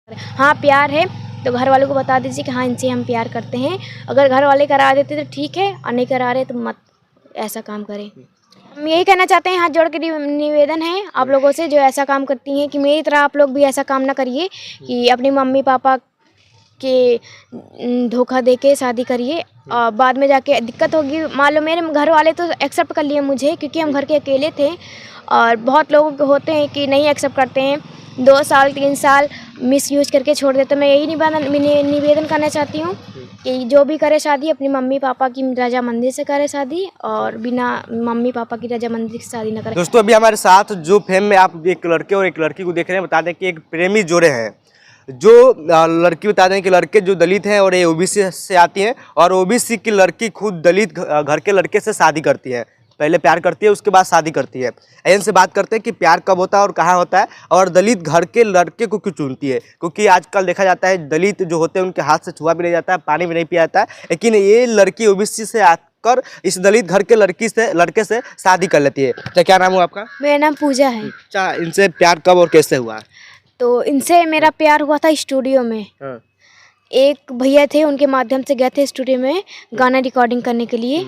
हाँ, प्यार है तो घर वालों को बता दीजिए कि हाँ, इनसे हम प्यार करते हैं। अगर घर वाले करा देते तो ठीक है, और नहीं करा रहे तो मत ऐसा काम करें। हम यही कहना चाहते हैं, हाथ जोड़ के निवेदन है आप लोगों से जो ऐसा काम करती हैं कि मेरी तरह आप लोग भी ऐसा काम ना करिए कि अपनी मम्मी पापा के धोखा दे के शादी करिए और बाद में जाके दिक्कत होगी। मान लो मेरे घर वाले तो एक्सेप्ट कर लिए मुझे, क्योंकि हम घर के अकेले थे, और बहुत लोग होते हैं कि नहीं एक्सेप्ट करते हैं, 2 साल 3 साल मिसयूज करके छोड़ देते। मैं यही निवेदन करना चाहती हूँ कि जो भी करे शादी अपनी मम्मी पापा की रजामंदी से करे शादी, और बिना मम्मी पापा की रजामंदी से शादी ना करे। दोस्तों अभी हमारे साथ जो फेम में आप एक लड़के और एक लड़की को देख रहे हैं, बता दें कि एक प्रेमी जोड़े हैं। जो लड़की बता दें कि लड़के जो दलित हैं और ये ओबीसी से आती हैं, और ओबीसी की लड़की खुद दलित घर के लड़के से शादी करती है। पहले प्यार करती है, उसके बाद शादी करती है। इनसे बात करते हैं कि प्यार कब होता है और कहाँ होता है, और दलित घर के लड़के को क्यों चुनती है। क्योंकि आजकल देखा जाता है दलित जो होते हैं उनके हाथ से छुआ भी नहीं जाता है, पानी भी नहीं पिया जाता है, लेकिन ये लड़की ओबीसी से आकर इस दलित घर के लड़के से शादी कर लेती है। तो क्या नाम हुआ आपका? मेरा नाम पूजा है। अच्छा, इनसे प्यार कब और कैसे हुआ? तो इनसे मेरा प्यार हुआ था स्टूडियो में। एक भैया थे, उनके माध्यम से गए थे स्टूडियो में गाना रिकॉर्डिंग करने के लिए,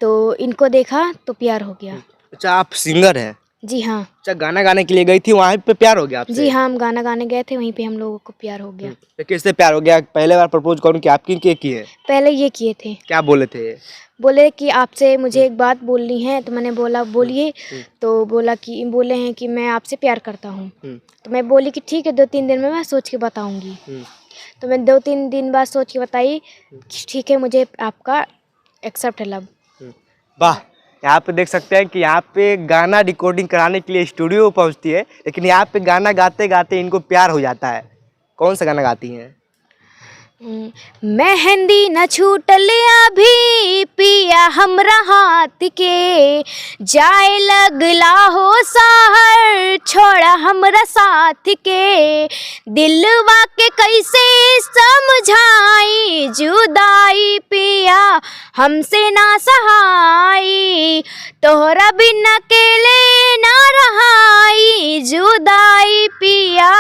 तो इनको देखा तो प्यार हो गया। अच्छा, आप सिंगर हैं? जी हाँ। अच्छा, गाना गाने के लिए गई थी, वहाँ पे प्यार हो गया आपसे? जी हाँ, हम गाना गाने गए थे, वहीं पे हम लोगों को प्यार हो गया। तो कैसे प्यार हो गया? पहले बार प्रपोज कौन किया, आपकी की है? पहले ये किए थे। क्या बोले थे? बोले कि आपसे मुझे एक बात बोलनी है, तो मैंने बोला बोलिए। तो बोले हैं कि मैं आपसे प्यार करता हूँ। तो मैं बोली कि ठीक है, 2-3 दिन में मैं सोच के बताऊँगी। तो मैं 2-3 दिन बाद सोच के बताई कि ठीक है, मुझे आपका एक्सेप्ट है लव। वाह, यहाँ पे देख सकते हैं कि यहाँ पे गाना रिकॉर्डिंग कराने के लिए स्टूडियो पहुँचती है, लेकिन यहाँ पे गाना गाते गाते इनको प्यार हो जाता है। कौन सा गाना गाती हैं? मेहंदी न छूटल अभी पिया हमरा हाथ के, जाए लगला हो सहर छोड़ा हमरा साथ के, दिलवा के कैसे समझाई जुदाई पिया हमसे ना सहाई, तोहरा बिन अकेले ना रहाई जुदाई पिया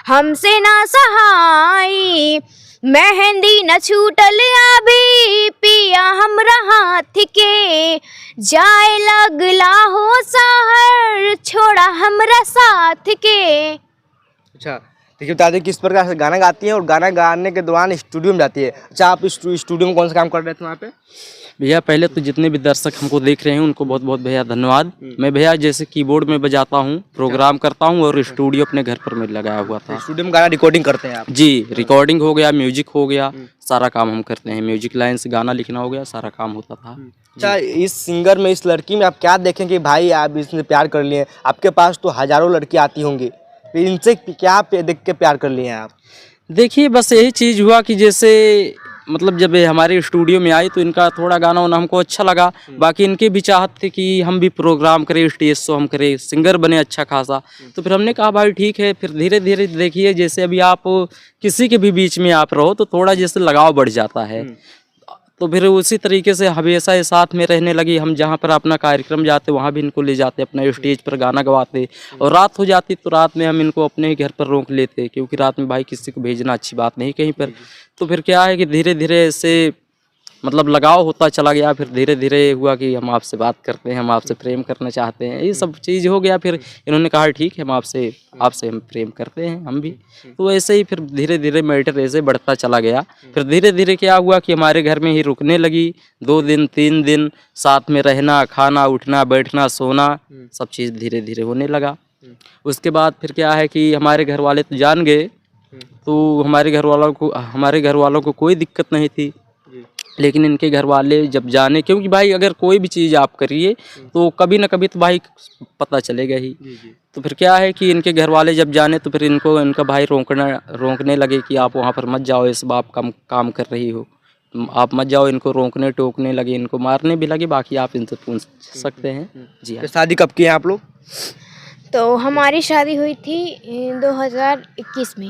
हमसे ना सहाई, मेहंदी न छूटल अभी पिया हमरा हाथ के, जाए लगला हो सहर छोड़ा हमरा साथ के। अच्छा, देखिए बता दें किस प्रकार से गाना गाती हैं, और गाना गाने के दौरान स्टूडियो में जाती है। अच्छा, आप स्टूडियो में कौन सा काम कर रहे थे वहाँ पे? भैया पहले तो जितने भी दर्शक हमको देख रहे हैं उनको बहुत बहुत भैया धन्यवाद। मैं भैया जैसे कीबोर्ड में बजाता हूँ, प्रोग्राम करता हूँ, और स्टूडियो अपने घर पर मैं लगाया हुआ था। स्टूडियो में गाना रिकॉर्डिंग करते हैं आप? जी, रिकॉर्डिंग हो गया, म्यूजिक हो गया, सारा काम हम करते हैं। म्यूजिक लाइन से गाना लिखना हो गया, सारा काम होता था। अच्छा, इस सिंगर में, इस लड़की में आप क्या देखें कि भाई आप इसने प्यार कर लिए? आपके पास तो हजारों लड़की आती होंगी, इनसे क्या देख के प्यार कर लिए हैं आप? देखिए बस यही चीज़ हुआ कि जैसे मतलब जब ये हमारे स्टूडियो में आई तो इनका थोड़ा गाना वाना हमको अच्छा लगा। बाकी इनकी भी चाहत थी कि हम भी प्रोग्राम करें, स्टेज शो हम करें, सिंगर बने अच्छा खासा। तो फिर हमने कहा भाई ठीक है। फिर धीरे धीरे देखिए जैसे अभी आप किसी के भी बीच में आप रहो तो थोड़ा जैसे लगाव बढ़ जाता है। तो फिर उसी तरीके से हमेशा ये साथ में रहने लगी। हम जहाँ पर अपना कार्यक्रम जाते वहाँ भी इनको ले जाते, अपना स्टेज पर गाना गवाते, और रात हो जाती तो रात में हम इनको अपने ही घर पर रोक लेते, क्योंकि रात में भाई किसी को भेजना अच्छी बात नहीं कहीं पर। तो फिर क्या है कि धीरे धीरे ऐसे मतलब लगाव होता चला गया। फिर धीरे धीरे हुआ कि हम आपसे बात करते हैं, हम आपसे प्रेम करना चाहते हैं, ये सब चीज़ हो गया। फिर इन्होंने कहा ठीक है, हम आपसे हम प्रेम करते हैं हम भी। तो ऐसे ही फिर धीरे धीरे मैटर ऐसे बढ़ता चला गया। फिर धीरे धीरे क्या हुआ कि हमारे घर में ही रुकने लगी। 2 दिन 3 दिन साथ में रहना, खाना, उठना, बैठना, सोना, सब चीज़ धीरे धीरे होने लगा। उसके बाद फिर क्या है कि हमारे घर वाले तो जान गए, तो हमारे घर वालों को कोई दिक्कत नहीं थी। लेकिन इनके घर वाले जब जाने, क्योंकि भाई अगर कोई भी चीज़ आप करिए तो कभी ना कभी तो भाई पता चलेगा ही। तो फिर क्या है कि इनके घर वाले जब जाने तो फिर इनका भाई रोकने लगे कि आप वहाँ पर मत जाओ, इस बाप काम कर रही हो, आप मत जाओ। इनको रोकने टोकने लगे, इनको मारने भी लगे। बाकी आप इनसे पूछ सकते हैं। जी हाँ। शादी कब की है आप लोग? तो हमारी शादी हुई थी 2021 में।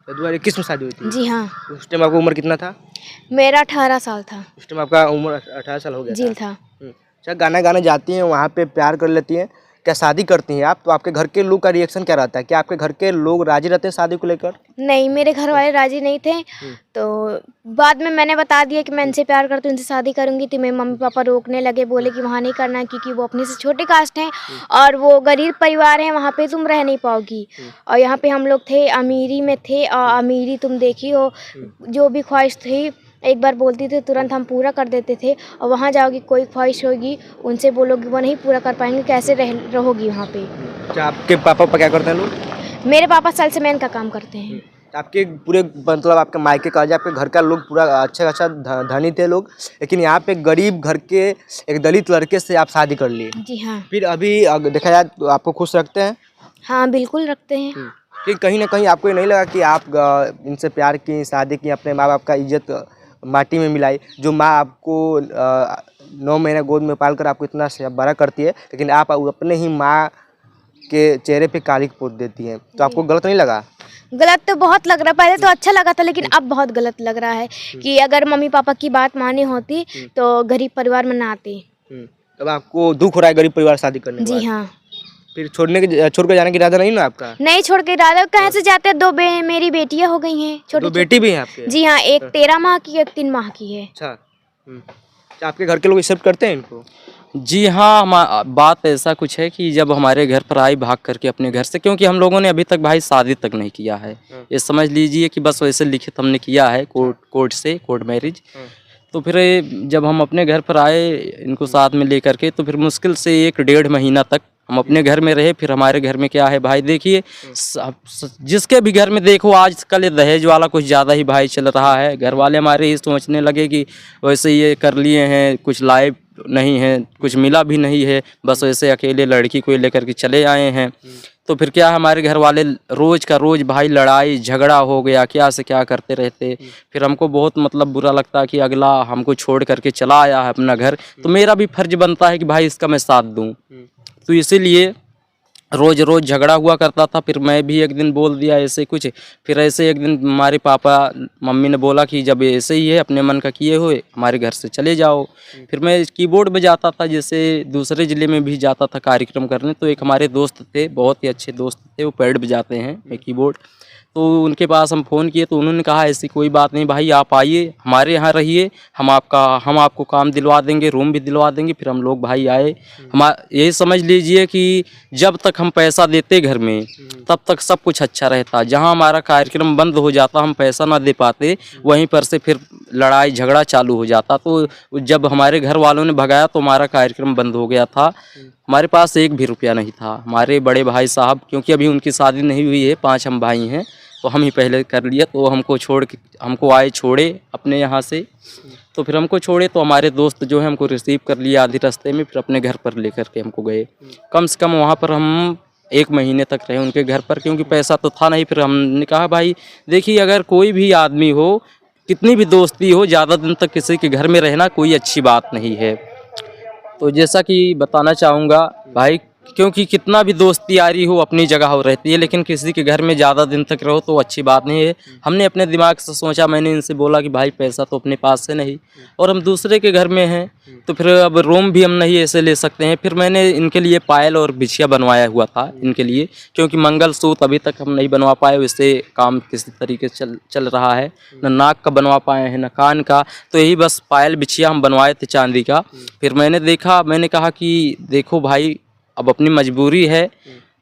2021 में शादी हुई थी? जी हाँ। उस टाइम आपका उम्र कितना था? मेरा 18 साल था। उस टाइम आपका उम्र 18 साल हो गया जी था। अच्छा, गाना गाने जाती हैं, वहाँ पे प्यार कर लेती हैं। क्या शादी करती हैं आप तो आपके घर के लोग का रिएक्शन क्या रहता है? क्या आपके घर के लोग राजी रहते हैं शादी को लेकर? नहीं, मेरे घर वाले राजी नहीं थे। तो बाद में मैंने बता दिया कि मैं इनसे प्यार करती हूँ, इनसे शादी करूँगी। तो मेरे मम्मी पापा रोकने लगे, बोले कि वहाँ नहीं करना, क्योंकि वो अपने से छोटे कास्ट हैं और वो गरीब परिवार है, वहाँ पे तुम रह नहीं पाओगी। और यहाँ पे हम लोग थे, अमीरी में थे, और अमीरी तुम देखी हो, जो भी ख्वाहिश थी एक बार बोलती थी तुरंत हम पूरा कर देते थे। और वहाँ जाओगी, कोई ख्वाहिश होगी उनसे बोलोगी, वो नहीं पूरा कर पाएंगे, कैसे रहोगी वहाँ पे। क्या आपके पापा क्या करते हैं लोग? मेरे पापा सेल्समैन का काम करते हैं। आपके पूरे मतलब आपके मायके का आपके घर का लोग पूरा अच्छा धनी थे लोग, लेकिन यहाँ पे गरीब घर के एक दलित लड़के से आप शादी कर लिए। जी हाँ। फिर अभी देखा जाए तो आपको खुश रखते हैं? हाँ बिल्कुल रखते हैं। कि कहीं ना कहीं आपको ये नहीं लगा कि आप इनसे प्यार की, शादी की, अपने माँ बाप का इज्जत माटी में मिलाई? जो माँ आपको 9 महीने गोद में पाल कर आपको इतना से बड़ा करती है, लेकिन आप अपने ही माँ के चेहरे पे कालिक पोत देती हैं, तो आपको गलत नहीं लगा? गलत तो बहुत लग रहा, पहले तो अच्छा लगा था, लेकिन अब बहुत गलत लग रहा है कि अगर मम्मी पापा की बात मानी होती तो गरीब परिवार में ना आती। अब आपको दुख हो रहा है गरीब परिवार शादी करने के बाद? जी हाँ। फिर छोड़ कर जाने की इरादा नहीं ना आपका? नहीं छोड़ के दादा कहाँ से जाते हैं, मेरी बेटियां हो गई हैं छोटी। दो बेटी भी हैं आपके? जी हाँ, एक 13 माह की, एक 3 माह की है। अच्छा। क्या आपके घर के लोग एक्सेप्ट करते हैं इनको? जी हाँ, बात ऐसा कुछ है कि जब हमारे घर पर आई भाग करके अपने घर से, क्योंकि हम लोगों ने अभी तक भाई शादी तक नहीं किया है। ये समझ लीजिए कि बस वैसे लिखित हमने किया है कोर्ट मैरिज। तो फिर जब हम अपने घर पर आए इनको साथ में लेकर के, तो फिर मुश्किल से 1-1.5 महीना तक हम अपने घर में रहे। फिर हमारे घर में क्या है भाई, देखिए जिसके भी घर में देखो आजकल ये दहेज वाला कुछ ज़्यादा ही भाई चल रहा है। घर वाले हमारे ये सोचने लगे कि वैसे ये कर लिए हैं, कुछ लाइफ नहीं है, कुछ मिला भी नहीं है, बस वैसे अकेले लड़की को लेकर के चले आए हैं। तो फिर क्या, हमारे घर वाले रोज़ का रोज़ भाई लड़ाई झगड़ा हो गया, क्या से क्या करते रहते। फिर हमको बहुत मतलब बुरा लगता कि अगला हमको छोड़ करके चला आया है अपना घर, तो मेरा भी फर्ज बनता है कि भाई इसका मैं साथ दूँ। तो इसीलिए रोज़ रोज़ झगड़ा हुआ करता था। फिर मैं भी एक दिन बोल दिया ऐसे कुछ। फिर ऐसे एक दिन हमारे पापा मम्मी ने बोला कि जब ऐसे ही है अपने मन का किए हुए, हमारे घर से चले जाओ। फिर मैं कीबोर्ड बजाता था, जैसे दूसरे ज़िले में भी जाता था कार्यक्रम करने। तो एक हमारे दोस्त थे, बहुत ही अच्छे दोस्त थे, वो पैड बजाते हैं कीबोर्ड। तो उनके पास हम फ़ोन किए तो उन्होंने कहा ऐसी कोई बात नहीं भाई, आप आइए हमारे यहाँ रहिए, हम आपको काम दिलवा देंगे, रूम भी दिलवा देंगे। फिर हम लोग भाई आए। यही समझ लीजिए कि जब तक हम पैसा देते घर में तब तक सब कुछ अच्छा रहता। जहाँ हमारा कार्यक्रम बंद हो जाता, हम पैसा ना दे पाते, वहीं पर से फिर लड़ाई झगड़ा चालू हो जाता। तो जब हमारे घर वालों ने भगाया तो हमारा कार्यक्रम बंद हो गया था। हमारे पास 1 भी रुपया नहीं था। हमारे बड़े भाई साहब, क्योंकि अभी उनकी शादी नहीं हुई है, 5 हम भाई हैं, तो हम ही पहले कर लिया। तो हमको आए छोड़े अपने यहाँ से। तो फिर हमको छोड़े तो हमारे दोस्त जो है हमको रिसीव कर लिया आधी रास्ते में, फिर अपने घर पर लेकर के हमको गए। कम से कम वहाँ पर हम 1 महीने तक रहे उनके घर पर, क्योंकि पैसा तो था नहीं। फिर हमने कहा भाई देखिए, अगर कोई भी आदमी हो, कितनी भी दोस्ती हो, ज़्यादा दिन तक किसी के घर में रहना कोई अच्छी बात नहीं है। तो जैसा कि बताना चाहूँगा भाई, क्योंकि कितना भी दोस्ती यारी हो अपनी जगह हो रहती है, लेकिन किसी के घर में ज़्यादा दिन तक रहो तो अच्छी बात नहीं है। हमने अपने दिमाग से सोचा, मैंने इनसे बोला कि भाई पैसा तो अपने पास से नहीं और हम दूसरे के घर में हैं, तो फिर अब रूम भी हम नहीं ऐसे ले सकते हैं। फिर मैंने इनके लिए पायल और बिछिया बनवाया हुआ था इनके लिए, क्योंकि मंगलसूत्र अभी तक हम नहीं बनवा पाए, वैसे काम किसी तरीके से चल रहा है। न नाक का बनवा पाए हैं, न कान का। तो यही बस पायल बिछिया हम बनवाए थे चांदी का। फिर मैंने कहा कि देखो भाई, अब अपनी मजबूरी है,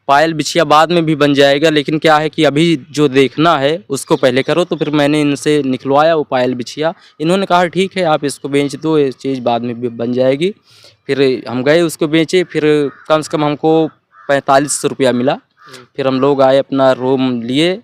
पायल बिछिया बाद में भी बन जाएगा, लेकिन क्या है कि अभी जो देखना है उसको पहले करो। तो फिर मैंने इनसे निकलवाया वो पायल बिछिया। इन्होंने कहा ठीक है आप इसको बेच दो, ये चीज़ बाद में भी बन जाएगी। फिर हम गए उसको बेचे। फिर कम से कम हमको 4500 रुपया मिला। फिर हम लोग आए, अपना रूम लिए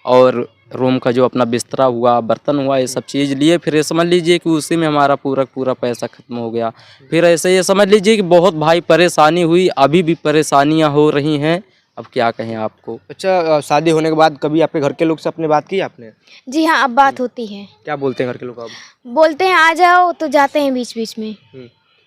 और रूम का जो अपना बिस्तरा हुआ, बर्तन हुआ, ये सब चीज़ लिए। फिर ये समझ लीजिए कि उसी में हमारा पूरा पैसा ख़त्म हो गया। फिर ऐसे ये समझ लीजिए कि बहुत भाई परेशानी हुई, अभी भी परेशानियां हो रही हैं। अब क्या कहें आपको। अच्छा, शादी होने के बाद कभी आपके घर के लोग से अपने बात की आपने? जी हाँ, अब बात होती है। क्या बोलते हैं घर के लोग अब? बोलते हैं आ जाओ, तो जाते हैं बीच बीच में।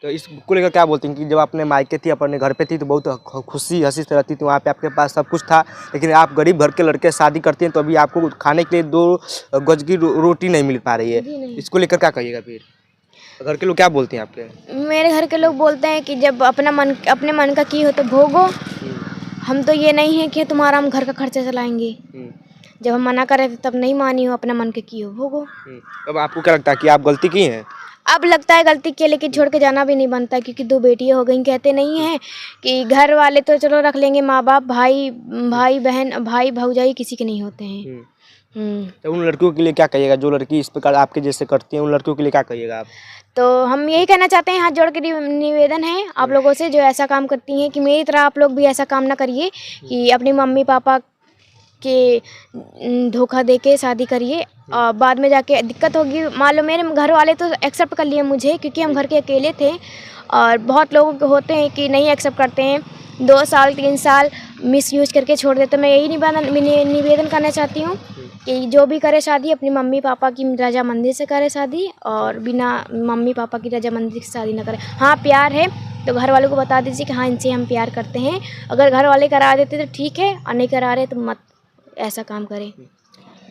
तो इसको लेकर क्या बोलते हैं कि जब आपने मायके थी, अपने घर पे थी, तो बहुत खुशी हंसी से रहती थी, वहाँ पे आपके पास सब कुछ था, लेकिन आप गरीब घर के लड़के शादी करते हैं तो अभी आपको खाने के लिए 2 गज की रोटी नहीं मिल पा रही है। इसको लेकर क्या कहिएगा फिर? घर के लोग क्या बोलते हैं आपके? मेरे घर के लोग बोलते हैं कि जब अपने मन का की हो तो भोगो, हम तो ये नहीं है कि तुम्हारा हम घर का खर्चा चलाएंगे। जब हम मना कर रहे थे तब नहीं मानी हो, अपना मन के की हो भोगो। अब आपको क्या लगता है कि आप गलती की हैं? अब लगता है गलती की, लेकिन छोड़ के जाना भी नहीं बनता, क्योंकि 2 बेटियां हो गई। कहते नहीं हैं कि घर वाले तो चलो रख लेंगे, माँ बाप, भाई बहन, भाई भौजाई किसी के नहीं होते हैं। तो उन लड़कियों के लिए क्या कहिएगा जो लड़की इस प्रकार आपके जैसे करती हैं? उन लड़कियों के लिए क्या कहिएगा आप? तो हम यही कहना चाहते हैं, हाथ जोड़ के निवेदन है आप लोगों से जो ऐसा काम करती हैं, कि मेरी तरह आप लोग भी ऐसा काम ना करिए कि अपनी मम्मी पापा के धोखा दे के शादी करिए और बाद में जाके दिक्कत होगी। मान लो मेरे घर वाले तो एक्सेप्ट कर लिए मुझे, क्योंकि हम घर के अकेले थे, और बहुत लोग होते हैं कि नहीं एक्सेप्ट करते हैं, 2 साल 3 साल मिसयूज करके छोड़ देते। मैं यही निवेदन करना चाहती हूँ कि जो भी करे शादी अपनी मम्मी पापा की रजामंदी से करे शादी, और बिना मम्मी पापा की रजामंदी से शादी ना करे। हाँ, प्यार है तो घर वालों को बता दीजिए कि हाँ, इनसे हम प्यार करते हैं। अगर घर वाले करा देते तो ठीक है, और नहीं करा रहे तो मत ऐसा काम करें।